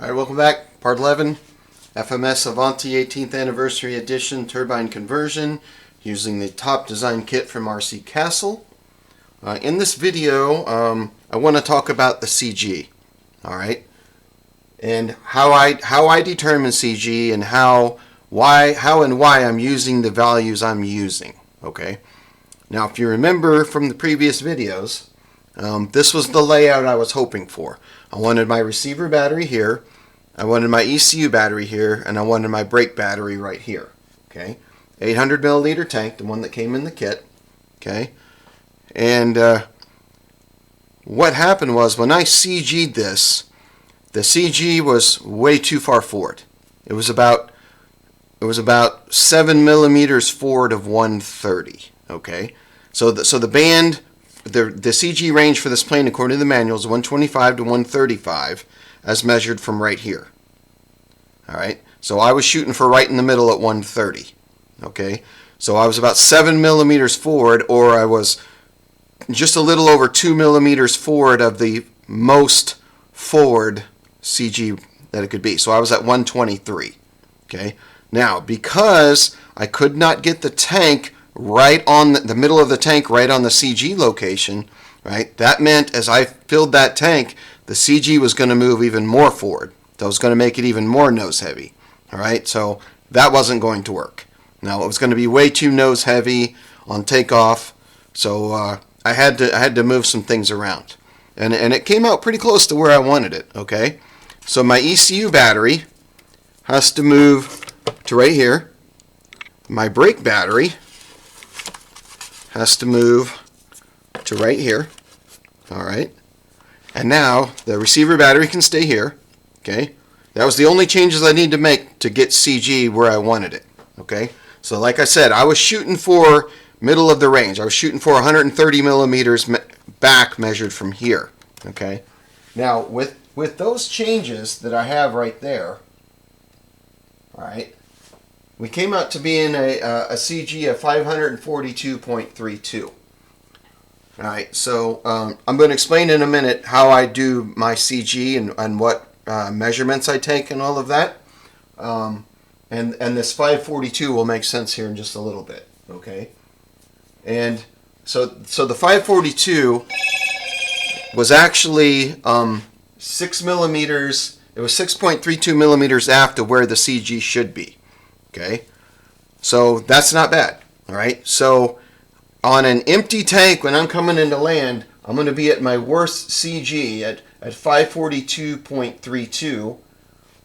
Alright, welcome back. Part 11, FMS Avanti 18th Anniversary Edition Turbine Conversion using the top design kit from RC Castle. In this video, I want to talk about the CG, alright, and how I determine CG and how and why I'm using the values I'm using, okay? Now, if you remember from the previous videos, this was the layout I was hoping for. I wanted my receiver battery here, I wanted my ECU battery here, and I wanted my brake battery right here. Okay, 800 milliliter tank, the one that came in the kit. Okay, and what happened was when I CG'd this, the CG was way too far forward. It was about 7 millimeters forward of 130. Okay, so the band. The CG range for this plane, according to the manual, is 125 to 135, as measured from right here. All right, so I was shooting for right in the middle at 130. Okay, so I was about 7 millimeters forward, or I was just a little over 2 millimeters forward of the most forward CG that it could be. So I was at 123. Okay, now because I could not get the tank right on the middle of the tank, right on the CG location, right? That meant as I filled that tank, the CG was going to move even more forward. That was going to make it even more nose heavy. All right, so that wasn't going to work. Now it was going to be way too nose heavy on takeoff, so I had to move some things around, and it came out pretty close to where I wanted it. Okay, so my ECU battery has to move to right here. My brake battery has to move to right here. All right, and now the receiver battery can stay here. Okay, that was the only changes I need to make to get CG where I wanted it. Okay, so like I said, I was shooting for middle of the range. I was shooting for 130 millimeters back measured from here. Okay, now with those changes that I have right there, all right, we came out to being a CG of 542.32. All right, so I'm going to explain in a minute how I do my CG and what measurements I take and all of that. And this 542 will make sense here in just a little bit. Okay, and so the 542 was actually 6 millimeters. It was 6.32 millimeters after where the CG should be. Okay, so that's not bad. All right, so on an empty tank, when I'm coming into land, I'm going to be at my worst CG at 542.32,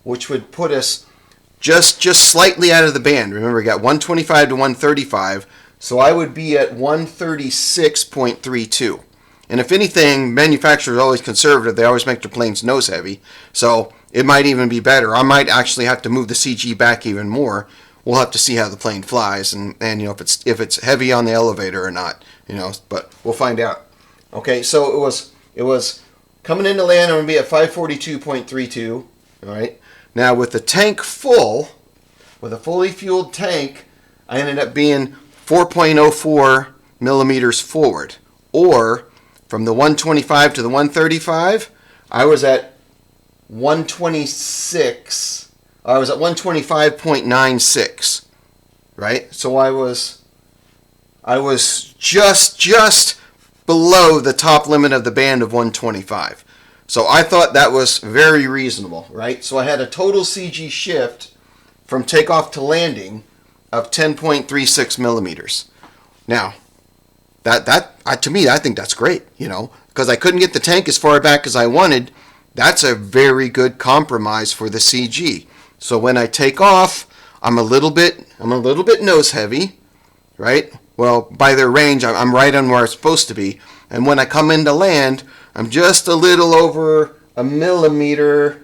which would put us just slightly out of the band. Remember, we got 125 to 135, so I would be at 136.32. And if anything, manufacturers are always conservative. They always make their planes nose heavy, so it might even be better. I might actually have to move the CG back even more. We'll have to see how the plane flies and you know if it's heavy on the elevator or not, you know, but we'll find out. Okay, so it was coming into land. I'm gonna be at 542.32. All right. Now with the tank full, with a fully fueled tank, I ended up being 4.04 millimeters forward, or from the 125 to the 135, I was at 126. I was at 125.96, right? So I was just below the top limit of the band of 125. So I thought that was very reasonable, right? So I had a total CG shift from takeoff to landing of 10.36 millimeters. Now, to me, I think that's great, you know, because I couldn't get the tank as far back as I wanted. That's a very good compromise for the CG. So when I take off, I'm a little bit nose heavy, right? Well, by their range, I'm right on where I'm supposed to be. And when I come into land, I'm just a little over a millimeter,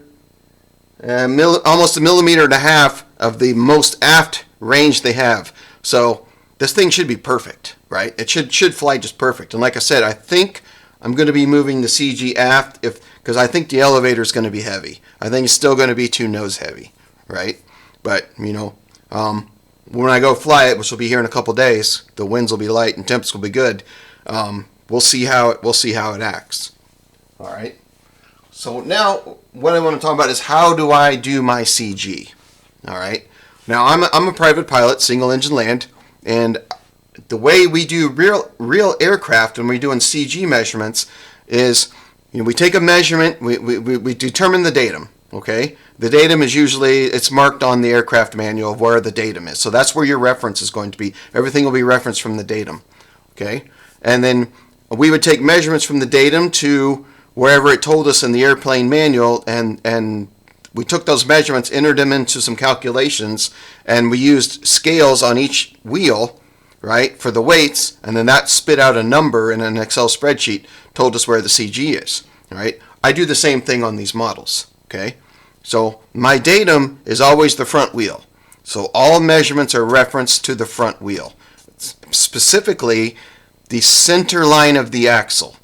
almost a millimeter and a half of the most aft range they have. So this thing should be perfect, right? It should fly just perfect. And like I said, I think I'm going to be moving the CG aft because I think the elevator is going to be heavy. I think it's still going to be too nose heavy, right? But you know, when I go fly it, which will be here in a couple days, the winds will be light and temps will be good. We'll see how it acts. All right. So now what I want to talk about is how do I do my CG? All right. Now I'm a private pilot, single engine land, and the way we do real aircraft when we're doing CG measurements is, we take a measurement, we determine the datum. Okay, the datum is usually, it's marked on the aircraft manual of where the datum is. So that's where your reference is going to be. Everything will be referenced from the datum. Okay, and then we would take measurements from the datum to wherever it told us in the airplane manual, and we took those measurements, entered them into some calculations, and we used scales on each wheel, right, for the weights, and then that spit out a number in an Excel spreadsheet, told us where the CG is, right? I do the same thing on these models, okay? So my datum is always the front wheel. So all measurements are referenced to the front wheel, specifically the center line of the axle.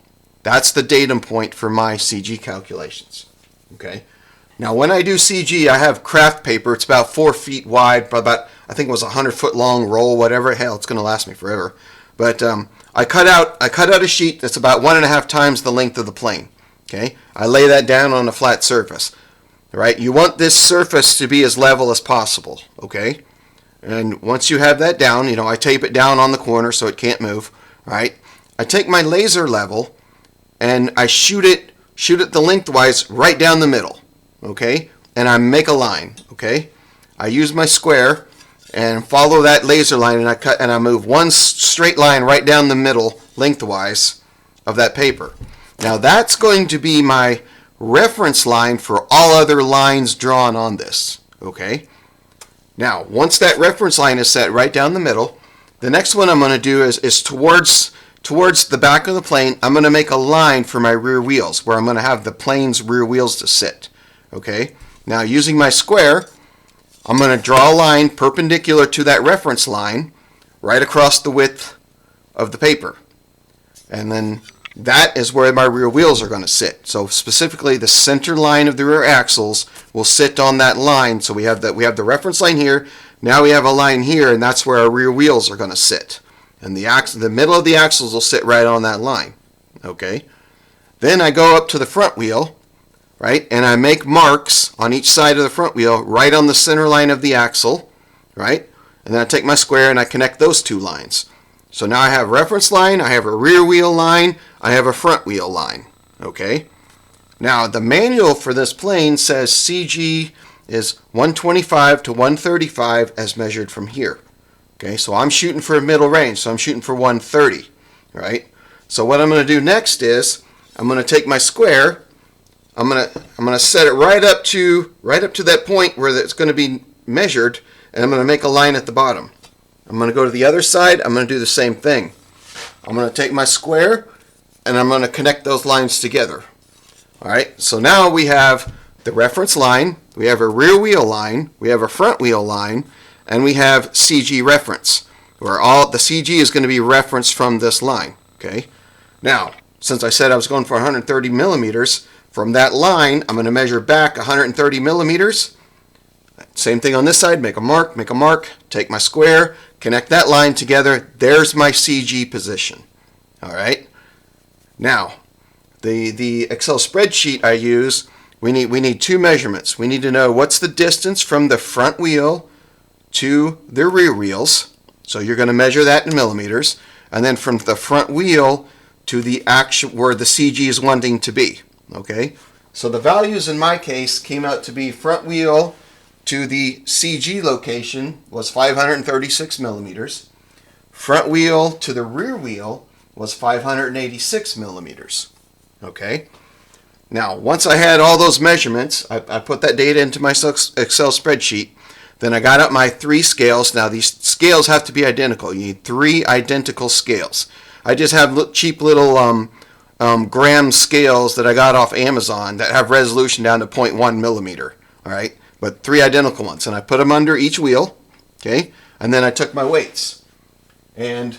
That's the datum point for my CG calculations, okay? Now when I do CG, I have craft paper. It's about 4 feet wide, about, I think it was a 100-foot long roll, whatever. Hell, it's going to last me forever. But I cut out a sheet that's about 1.5 times the length of the plane. Okay, I lay that down on a flat surface. Right, you want this surface to be as level as possible. Okay, and once you have that down, I tape it down on the corner so it can't move. Right, I take my laser level and I shoot it the lengthwise right down the middle. Okay, and I make a line. Okay, I use my square and follow that laser line, and I move one straight line right down the middle lengthwise of that paper. Now that's going to be my reference line for all other lines drawn on this. Okay, now once that reference line is set right down the middle, the next one I'm going to do is towards the back of the plane. I'm going to make a line for my rear wheels where I'm going to have the plane's rear wheels to sit. Okay, now using my square, I'm going to draw a line perpendicular to that reference line right across the width of the paper. And then that is where my rear wheels are going to sit. So specifically the center line of the rear axles will sit on that line. So we have the reference line here. Now we have a line here, and that's where our rear wheels are going to sit. And the middle of the axles will sit right on that line. Okay. Then I go up to the front wheel, right, and I make marks on each side of the front wheel right on the center line of the axle, right? And then I take my square and I connect those two lines. So now I have a reference line, I have a rear wheel line, I have a front wheel line. Okay? Now the manual for this plane says CG is 125 to 135 as measured from here. Okay, so I'm shooting for a middle range, so I'm shooting for 130, right? So what I'm going to do next is I'm going to take my square, I'm going to set it right up to that point where it's going to be measured, and I'm going to make a line at the bottom. I'm going to go to the other side. I'm going to do the same thing. I'm going to take my square and I'm going to connect those lines together. All right, so now we have the reference line, we have a rear wheel line, we have a front wheel line, and we have CG reference, where all the CG is going to be referenced from this line. Okay, now since I said I was going for 130 millimeters, from that line I'm going to measure back 130 millimeters. Same thing on this side, make a mark, take my square, connect that line together. There's my CG position. All right. Now, the Excel spreadsheet I use, we need two measurements. We need to know what's the distance from the front wheel to the rear wheels. So you're going to measure that in millimeters, and then from the front wheel to the actual where the CG is wanting to be. Okay. So the values in my case came out to be front wheel to the CG location was 536 millimeters. Front wheel to the rear wheel was 586 millimeters. Okay. Now, once I had all those measurements, I put that data into my Excel spreadsheet. Then I got up my 3 scales. Now, these scales have to be identical. You need 3 identical scales. I just have cheap little gram scales that I got off Amazon that have resolution down to 0.1 millimeter. All right. But 3 identical ones, and I put them under each wheel, okay? And then I took my weights, and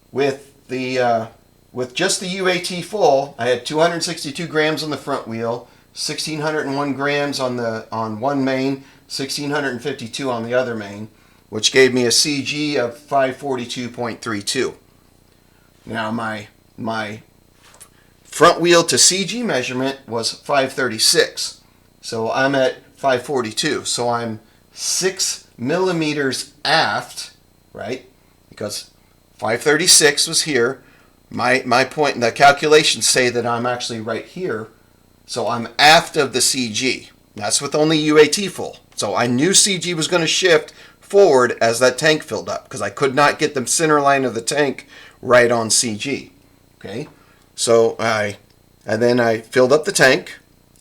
with just the UAT full, I had 262 grams on the front wheel, 1,601 grams on one main, 1,652 on the other main, which gave me a CG of 542.32. Now my front wheel to CG measurement was 536. So I'm at 542. So I'm 6 millimeters aft, right? Because 536 was here. My point, the calculations say that I'm actually right here. So I'm aft of the CG. That's with only UAT full. So I knew CG was going to shift forward as that tank filled up because I could not get the center line of the tank right on CG. Okay, so then I filled up the tank,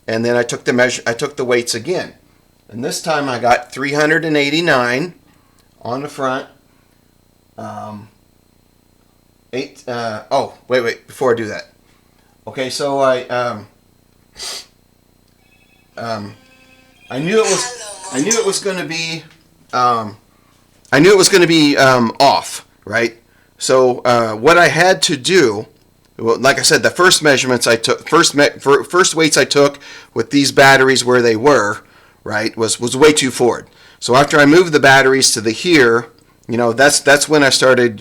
and then I took the weights again, and this time I got 389 on the front. Wait, before I do that. Okay, so I knew it was going to be off, right? So what I had to do, well, like I said, the first measurements I took, first weights I took with these batteries where they were, right, was way too forward. So after I moved the batteries to the here, that's when I started,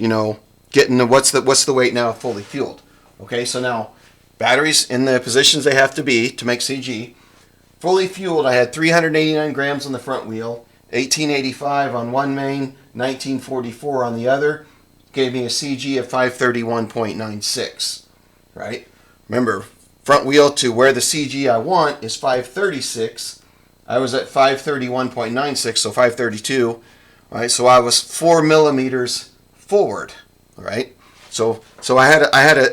getting the what's the weight now fully fueled. Okay, so now batteries in the positions they have to be to make CG. Fully fueled, I had 389 grams on the front wheel, 1885 on one main, 1944 on the other. Gave me a CG of 531.96, right? Remember, front wheel to where the CG I want is 536. I was at 531.96, so 532. All right, so I was 4 millimeters forward. All right, so I had a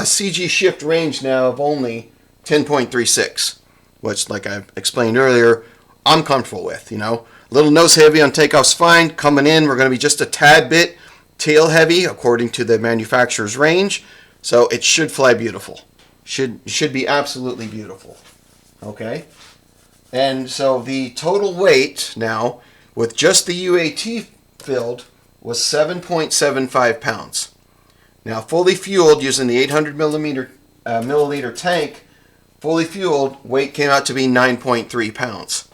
CG shift range now of only 10.36, which, like I explained earlier, I'm comfortable with. A little nose heavy on takeoff's fine. Coming in, we're going to be just a tad bit tail heavy according to the manufacturer's range, so it should fly beautiful. Should be absolutely beautiful. Okay, and so the total weight now with just the UAT filled was 7.75 pounds. Now fully fueled using the 800 milliliter tank, fully fueled weight came out to be 9.3 pounds.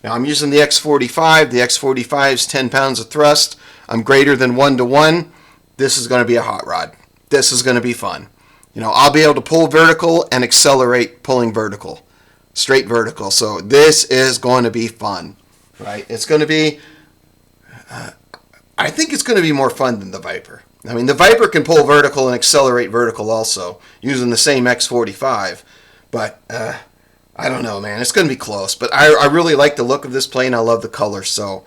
Now I'm using the X45. The X45 is 10 pounds of thrust. I'm greater than 1-to-1. This is going to be a hot rod. This is going to be fun. I'll be able to pull vertical and accelerate pulling vertical, straight vertical. So this is going to be fun, right? It's going to be, I think it's going to be more fun than the Viper. I mean, the Viper can pull vertical and accelerate vertical also using the same X45, but I don't know, man. It's going to be close, but I really like the look of this plane. I love the color, so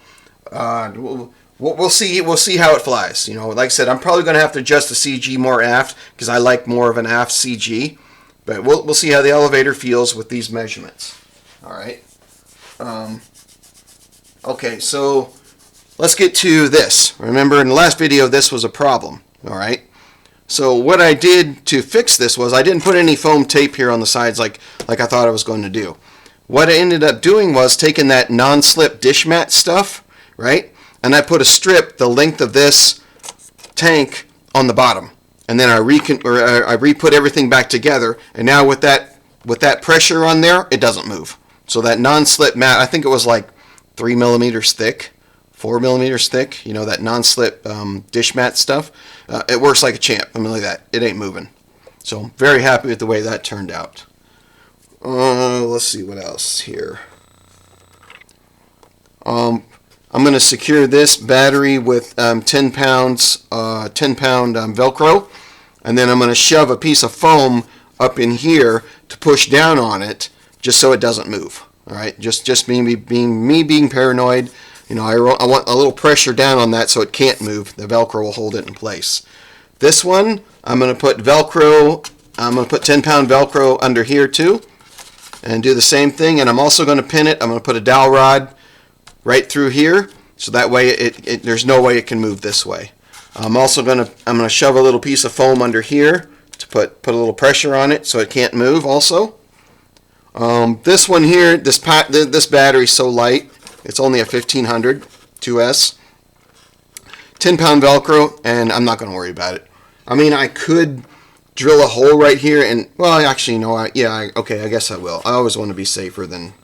we'll see. We'll see how it flies. Like I said, I'm probably going to have to adjust the CG more aft because I like more of an aft CG. But we'll see how the elevator feels with these measurements. All right. Okay, so let's get to this. Remember, in the last video, this was a problem. All right. So what I did to fix this was I didn't put any foam tape here on the sides like I thought I was going to do. What I ended up doing was taking that non-slip dish mat stuff, right? And I put a strip the length of this tank on the bottom, and then I re-put everything back together. And now with that pressure on there, it doesn't move. So that non-slip mat, I think it was like 3 millimeters thick, 4 millimeters thick. That non-slip dish mat stuff. It works like a champ. I mean, like that. It ain't moving. So I'm very happy with the way that turned out. Let's see what else here. I'm going to secure this battery with 10 pound Velcro, and then I'm going to shove a piece of foam up in here to push down on it, just so it doesn't move. All right, just me being paranoid. I want a little pressure down on that so it can't move. The Velcro will hold it in place. This one, I'm going to put Velcro. I'm going to put 10 pound Velcro under here too, and do the same thing. And I'm also going to pin it. I'm going to put a dowel rod right through here, so that way there's no way it can move this way. I'm going to shove a little piece of foam under here to put a little pressure on it so it can't move also. This one here, this battery's so light, it's only a 1500 2S. 10 pound Velcro, and I'm not going to worry about it. I mean, I could drill a hole right here, and, well, actually, no, okay, I guess I will. I always want to be safer than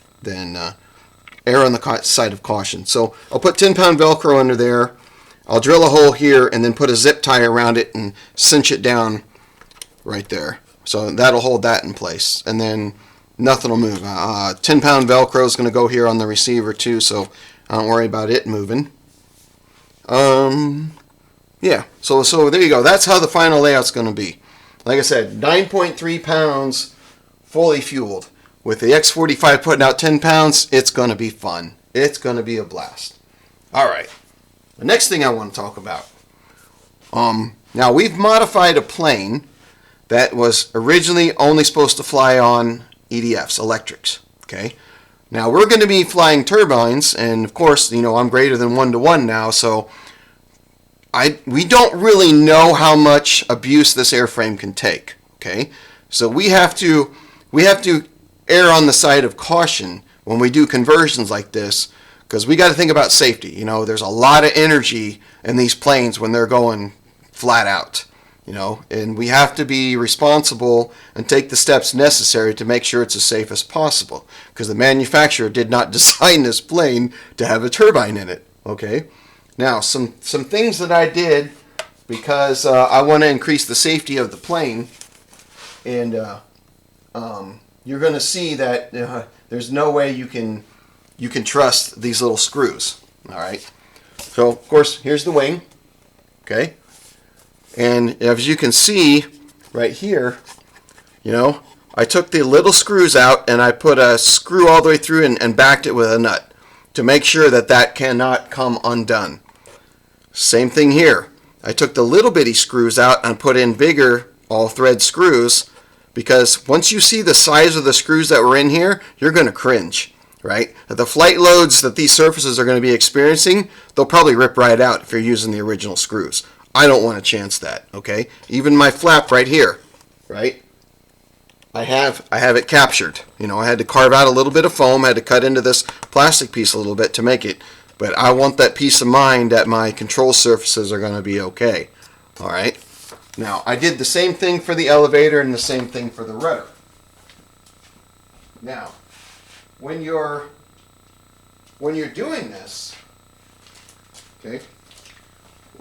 err on the side of caution. So I'll put 10 pound Velcro under there. I'll drill a hole here and then put a zip tie around it and cinch it down right there. So that'll hold that in place, and then nothing will move. 10-pound Velcro is going to go here on the receiver too, so don't worry about it moving. Yeah, so there you go. That's how the final layout's going to be. Like I said, 9.3 pounds fully fueled. With the X45 putting out 10 pounds, it's going to be fun. It's going to be a blast. All right. The next thing I want to talk about. Now, we've modified a plane that was originally only supposed to fly on EDFs, electrics. Okay. Now, we're going to be flying turbines, and of course, I'm greater than 1-to-1 now, so we don't really know how much abuse this airframe can take. Okay. So we have to err on the side of caution when we do conversions like this, because we got to think about safety. There's a lot of energy in these planes when they're going flat out, and we have to be responsible and take the steps necessary to make sure it's as safe as possible, because the manufacturer did not design this plane to have a turbine in it. Okay. Now, some things that I did because I want to increase the safety of the plane, and you're going to see that there's no way you can trust these little screws. All right. So, of course, here's the wing. Okay. And as you can see right here, I took the little screws out and I put a screw all the way through and backed it with a nut to make sure that cannot come undone. Same thing here. I took the little bitty screws out and put in bigger all thread screws, because once you see the size of the screws that were in here, you're going to cringe, right? The flight loads that these surfaces are going to be experiencing, they'll probably rip right out if you're using the original screws. I don't want to chance that, okay? Even my flap right here, right? I have it captured. I had to carve out a little bit of foam, I had to cut into this plastic piece a little bit to make it. But I want that peace of mind that my control surfaces are going to be okay. All right. Now, I did the same thing for the elevator and the same thing for the rudder. Now, when you're doing this, okay,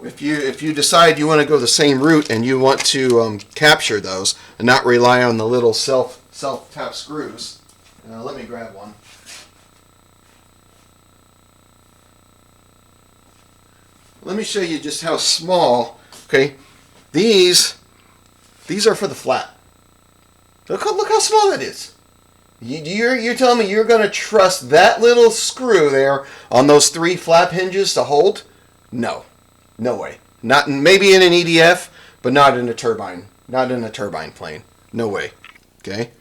if you decide you want to go the same route and you want to capture those and not rely on the little self-tap screws, let me grab one. Let me show you just how small. Okay, these are for the flap. Look how small that is. You're telling me you're going to trust that little screw there on those 3 flap hinges to hold? No way. Not maybe in an EDF, but not in a turbine. Not in a turbine plane. No way. Okay.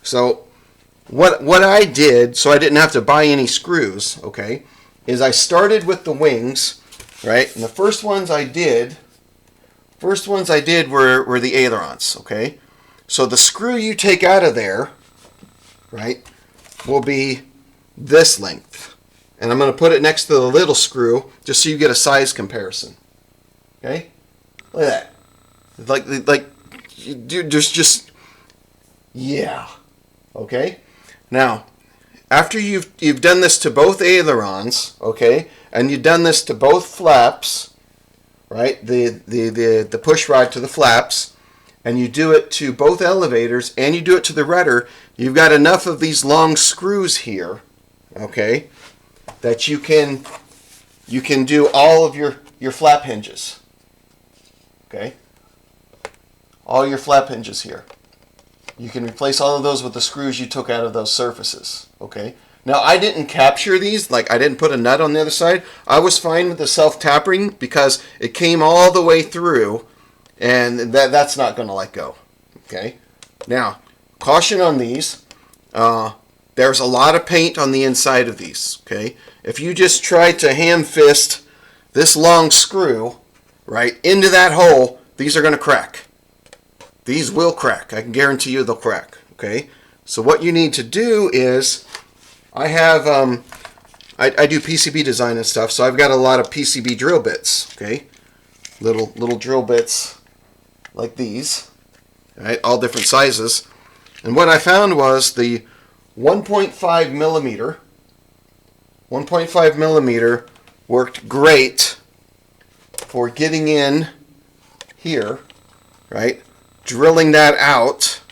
So what I did, so I didn't have to buy any screws, okay, is I started with the wings. Right, and the first ones I did were the ailerons. Okay, so the screw you take out of there, right, will be this length, and I'm going to put it next to the little screw just so you get a size comparison. Okay, look at that, like, just yeah. Okay, now after you've done this to both ailerons, okay. And you've done this to both flaps, right? The push rod to the flaps, and you do it to both elevators, and you do it to the rudder. You've got enough of these long screws here, okay, that you can do all of your flap hinges, okay? All your flap hinges here. You can replace all of those with the screws you took out of those surfaces, okay? Now, I didn't capture these, like I didn't put a nut on the other side. I was fine with the self-tapping because it came all the way through, and that's not going to let go. Okay. Now, caution on these. There's a lot of paint on the inside of these. Okay. If you just try to ham fist this long screw right into that hole, these are going to crack. These will crack. I can guarantee you they'll crack. Okay. So what you need to do is, I have, I do PCB design and stuff, so I've got a lot of PCB drill bits, okay? Little drill bits like these, right? All different sizes. And what I found was the 1.5 millimeter worked great for getting in here, right? drilling that out.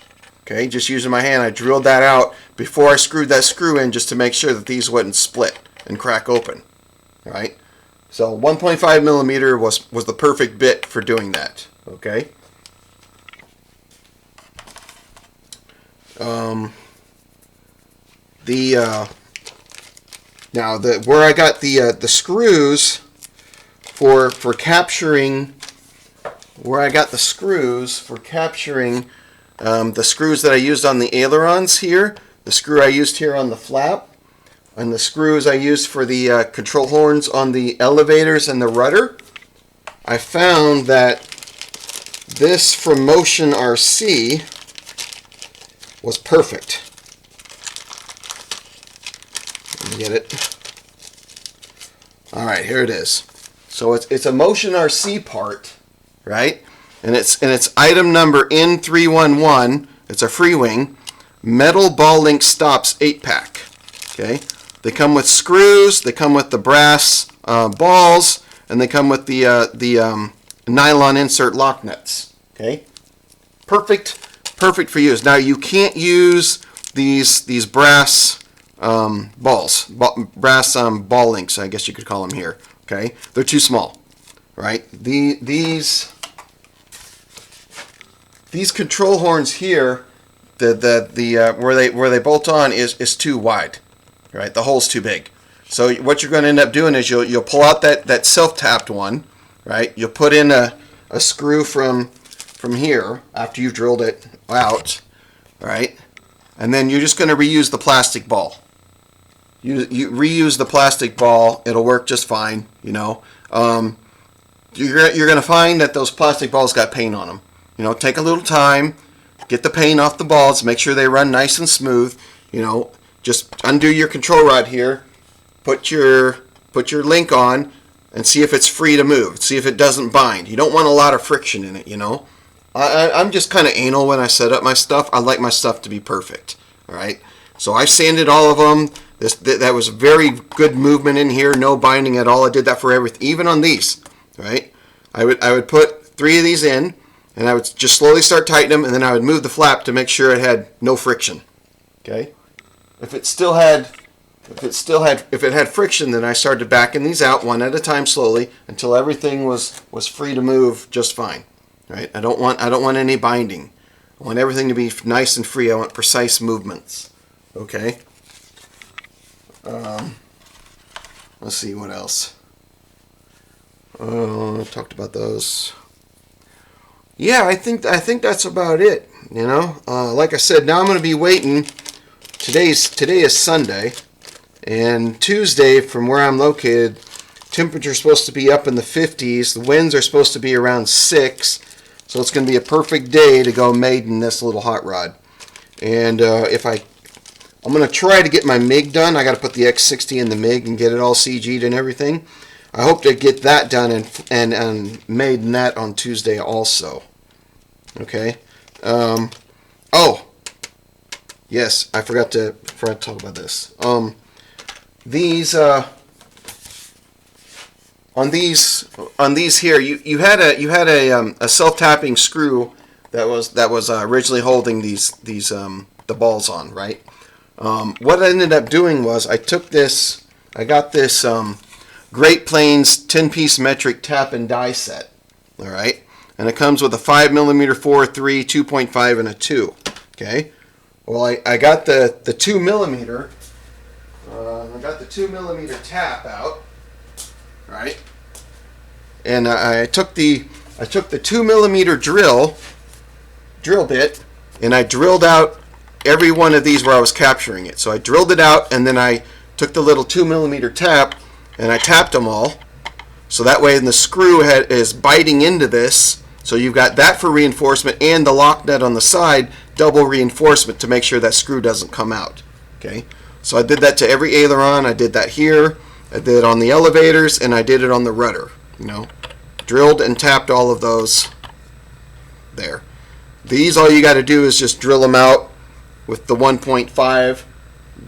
Okay, just using my hand, I drilled that out before I screwed that screw in, just to make sure that these wouldn't split and crack open. All right, so 1.5 millimeter was the perfect bit for doing that. Okay. Now where I got the screws for capturing, where I got the screws for capturing the screws that I used on the ailerons here, the screw I used here on the flap, and the screws I used for the control horns on the elevators and the rudder, I found that this from Motion RC was perfect. Let me get it. Alright, here it is. So it's a Motion RC part, right? And it's item number N311. It's a free wing metal ball link stops 8-pack. Okay, they come with screws, they come with the brass balls, and they come with the nylon insert lock nuts. Okay, perfect for use. Now you can't use these brass balls, brass ball links, I guess you could call them here. Okay, they're too small, right? These control horns here, where they bolt on is too wide, right? The hole's too big. So what you're going to end up doing is you'll pull out that self-tapped one, right? You'll put in a screw from here after you've drilled it out, right? And then you're just going to reuse the plastic ball. You reuse the plastic ball; it'll work just fine. You know, you're going to find that those plastic balls got paint on them. You know, take a little time, get the paint off the balls, make sure they run nice and smooth. You know, just undo your control rod here, put your link on, and see if it's free to move. See if it doesn't bind. You don't want a lot of friction in it. You know, I'm just kind of anal when I set up my stuff. I like my stuff to be perfect. All right, so I sanded all of them. That was very good movement in here, no binding at all. I did that for everything, even on these. Right, I would put 3 of these in. And I would just slowly start tightening them, and then I would move the flap to make sure it had no friction. Okay. If it had friction, then I started backing these out one at a time slowly until everything was free to move just fine. Right. I don't want any binding. I want everything to be nice and free. I want precise movements. Okay. Let's see what else. I talked about those. Yeah, I think that's about it. You know, like I said, now I'm going to be waiting. Today is Sunday, and Tuesday, from where I'm located, temperature's supposed to be up in the 50s. The winds are supposed to be around 6, so it's going to be a perfect day to go maiden this little hot rod. And I'm going to try to get my MIG done. I got to put the X60 in the MIG and get it all CG'd and everything. I hope to get that done and maiden that on Tuesday also. Okay. Oh, yes, I forgot to talk about this. These on these here, you had a self-tapping screw that was originally holding these the balls on, right? What I ended up doing was I got this Great Plains 10-piece metric tap and die set. All right, and it comes with a 5mm 4-3, 2.5, and a 2. Okay. Well, I got the 2mm. I got the 2mm tap out. Right. And I took the 2mm drill bit, and I drilled out every one of these where I was capturing it. So I drilled it out, and then I took the little 2mm tap and I tapped them all, so that way the screw is biting into this. So you've got that for reinforcement, and the lock nut on the side, double reinforcement to make sure that screw doesn't come out. Okay, so I did that to every aileron. I did that here. I did it on the elevators, and I did it on the rudder. You know, drilled and tapped all of those there. These, all you got to do is just drill them out with the 1.5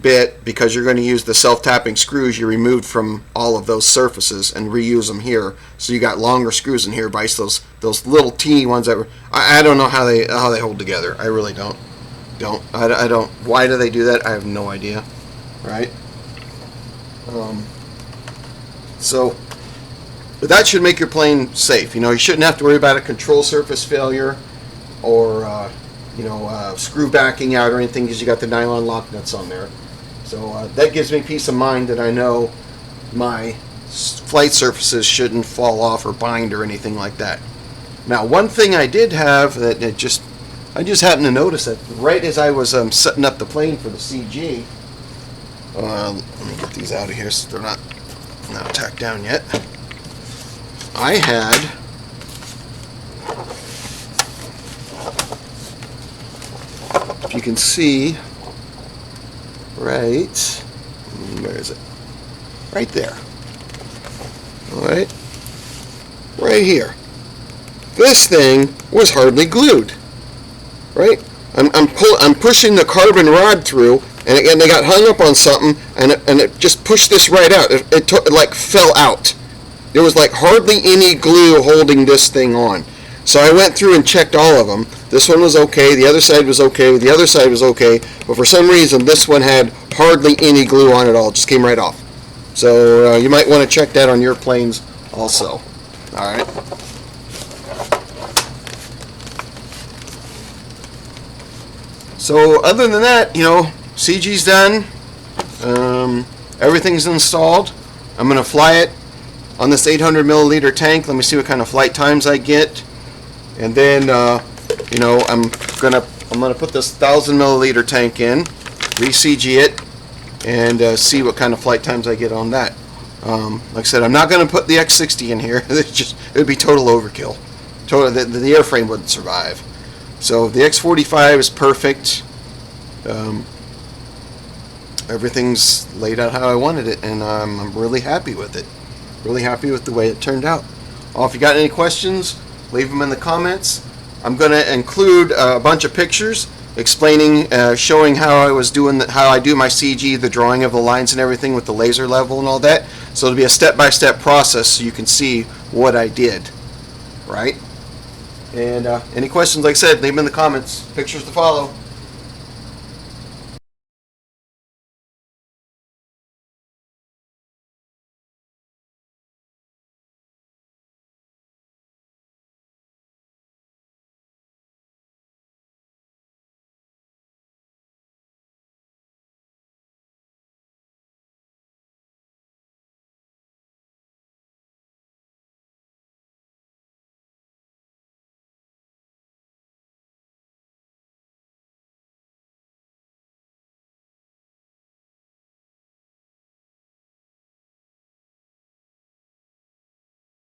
bit, because you're going to use the self-tapping screws you removed from all of those surfaces and reuse them here. So you got longer screws in here, vice those little teeny ones that were. I don't know how they hold together. I really don't. I don't. Why do they do that? I have no idea. Right. So, but that should make your plane safe. You know, you shouldn't have to worry about a control surface failure or screw backing out or anything, because you got the nylon lock nuts on there. So that gives me peace of mind that I know my flight surfaces shouldn't fall off or bind or anything like that. Now, one thing I did have that I just happened to notice that right as I was setting up the plane for the CG. Let me get these out of here so they're not tacked down yet. I had if you can see, right, where is it? Right there. All right, right here. This thing was hardly glued. Right, I'm pushing the carbon rod through, and again they got hung up on something, and it just pushed this right out. It like fell out. There was like hardly any glue holding this thing on. So I went through and checked all of them. This one was okay, the other side was okay, the other side was okay, but for some reason this one had hardly any glue on it all. It just came right off. So you might want to check that on your planes also. All right. So other than that, CG's done. Everything's installed. I'm going to fly it on this 800 milliliter tank. Let me see what kind of flight times I get. And then, I'm gonna put this 1,000 milliliter tank in, re-CG it, and see what kind of flight times I get on that. Like I said, I'm not gonna put the X60 in here. It would be total overkill. The airframe wouldn't survive. So the X45 is perfect. Everything's laid out how I wanted it, and I'm really happy with it. Really happy with the way it turned out. If you got any questions, leave them in the comments. I'm going to include a bunch of pictures explaining, showing how I was doing, how I do my CG, the drawing of the lines and everything with the laser level and all that. So it'll be a step-by-step process so you can see what I did, right? And any questions, like I said, leave them in the comments. Pictures to follow.